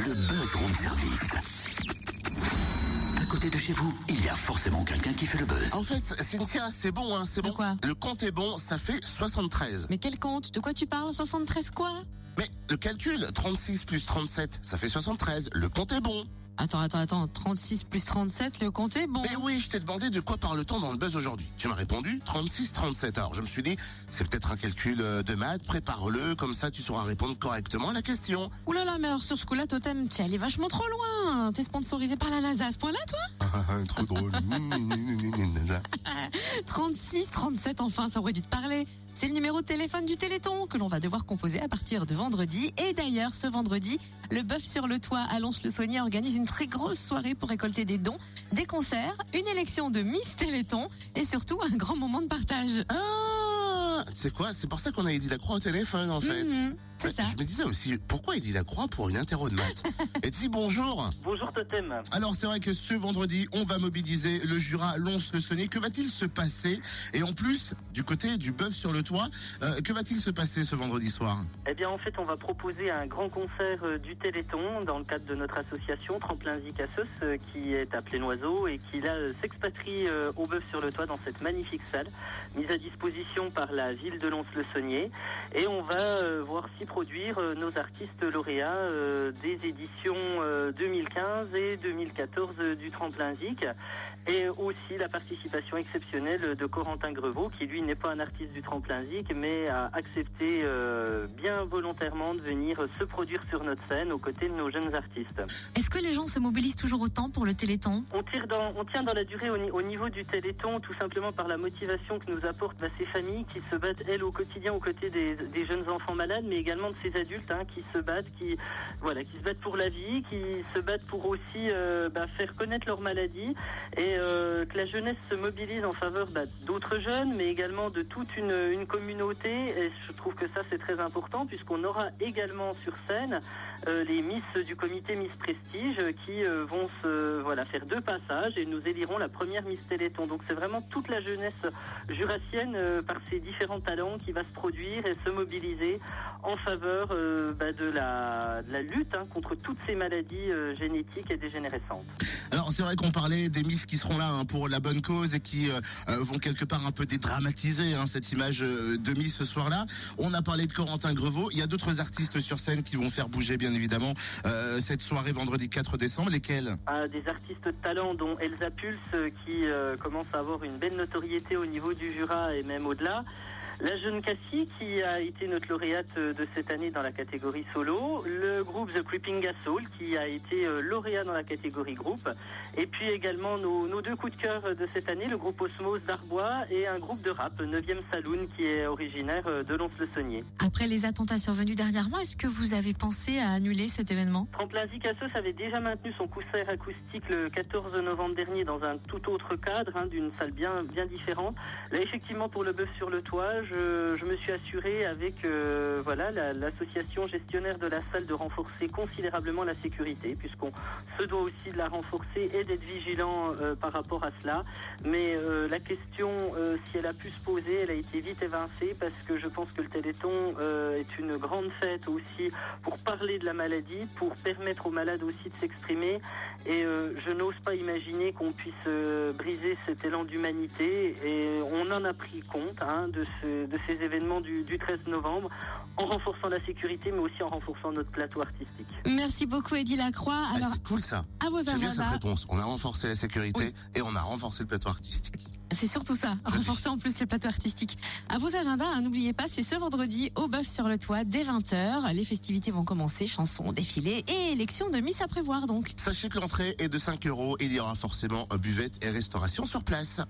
Le Buzz Room Service. À côté de chez vous, il y a forcément quelqu'un qui fait le buzz. En fait, Cynthia, c'est bon, hein, c'est De bon. quoi? Le compte est bon, ça fait 73. Mais quel compte? De quoi tu parles? 73 quoi? Mais le calcul, 36 plus 37, ça fait 73. Le compte est bon. Attends. 36 plus 37, le compte est bon. Mais oui, je t'ai demandé de quoi parle-t-on dans le buzz aujourd'hui. Tu m'as répondu 36-37. Alors je me suis dit, c'est peut-être un calcul de maths, prépare-le, comme ça tu sauras répondre correctement à la question. Ouh là là, mais alors sur ce coup-là, Totem, tu es allé vachement trop loin. T'es sponsorisé par la NASA à ce point-là, toi? Trop drôle. 36, 37, enfin, ça aurait dû te parler. C'est le numéro de téléphone du Téléthon que l'on va devoir composer à partir de vendredi. Et d'ailleurs, ce vendredi, le Bœuf sur le Toit à Lons-le-Saunier organise une très grosse soirée pour récolter des dons, des concerts, une élection de Miss Téléthon et surtout un grand moment de partage. Ah, c'est quoi? C'est pour ça qu'on a Eddy Lacroix au téléphone, en fait. C'est ça. Je me disais aussi, pourquoi Eddy Lacroix pour une interro de maths? Eddy, bonjour. Bonjour Totem. Alors c'est vrai que ce vendredi, on va mobiliser le Jura Lons-le-Saunier. Que va-t-il se passer? Et en plus, du côté du Bœuf sur le Toit, que va-t-il se passer ce vendredi soir? Eh bien en fait on va proposer un grand concert du Téléthon dans le cadre de notre association Tremplin Zik Assos qui est à Plénoiseau et qui là s'expatrie au Bœuf sur le Toit dans cette magnifique salle mise à disposition par la ville de Lons-le-Saunier. Et on va voir si produire nos artistes lauréats des éditions 2015 et 2014 du Tremplin Zik et aussi la participation exceptionnelle de Corentin Grevaux qui lui n'est pas un artiste du Tremplin Zik mais a accepté bien volontairement de venir se produire sur notre scène aux côtés de nos jeunes artistes. Est-ce que les gens se mobilisent toujours autant pour le Téléthon? On tient dans la durée au niveau du Téléthon tout simplement par la motivation que nous apportent ces familles qui se battent elles au quotidien aux côtés des jeunes enfants malades mais également de ces adultes qui se battent, qui se battent pour la vie, qui se battent pour aussi faire connaître leur maladie et que la jeunesse se mobilise en faveur d'autres jeunes, mais également de toute une communauté. Et je trouve que ça c'est très important puisqu'on aura également sur scène les Miss du comité Miss Prestige qui vont faire 2 passages et nous élirons la première Miss Téléthon. Donc c'est vraiment toute la jeunesse jurassienne par ses différents talents qui va se produire et se mobiliser en faveur de la lutte contre toutes ces maladies génétiques et dégénérescentes. Alors c'est vrai qu'on parlait des Miss qui seront là pour la bonne cause et qui vont quelque part un peu dédramatiser cette image de Miss ce soir-là. On a parlé de Corentin Grevaux. Il y a d'autres artistes sur scène qui vont faire bouger bien évidemment cette soirée vendredi 4 décembre. Lesquels? Des artistes de talent dont Elsa Pulse qui commence à avoir une belle notoriété au niveau du Jura et même au-delà. La jeune Cassie qui a été notre lauréate de cette année dans la catégorie solo, le groupe The Creeping Soul qui a été lauréat dans la catégorie groupe, et puis également nos 2 coups de cœur de cette année, le groupe Osmose d'Arbois et un groupe de rap, 9e Saloon, qui est originaire de Lons-le-Saunier. Après les attentats survenus dernièrement, est-ce que vous avez pensé à annuler cet événement? Tremplin Zik Assos avait déjà maintenu son concert acoustique le 14 novembre dernier dans un tout autre cadre, d'une salle bien différente. Là effectivement pour le Bœuf sur le Toit, je me suis assuré avec l'association gestionnaire de la salle de renforcer considérablement la sécurité puisqu'on se doit aussi de la renforcer et d'être vigilant par rapport à cela. Mais la question, si elle a pu se poser, elle a été vite évincée parce que je pense que le Téléthon est une grande fête aussi pour parler de la maladie, pour permettre aux malades aussi de s'exprimer et je n'ose pas imaginer qu'on puisse briser cet élan d'humanité et on en a pris compte de ces événements du 13 novembre en renforçant la sécurité mais aussi en renforçant notre plateau artistique. Merci beaucoup Eddy Lacroix. Alors, c'est cool ça. à vos C'est bien cette agendas. réponse. On a renforcé la sécurité et on a renforcé le plateau artistique. C'est surtout ça, renforcer en plus le plateau artistique. À vos agendas, n'oubliez pas, c'est ce vendredi au Bœuf sur le Toit dès 20h. Les festivités vont commencer, chansons, défilés et élection de Miss à prévoir donc. Sachez que l'entrée est de 5 €. Il y aura forcément buvette et restauration sur place.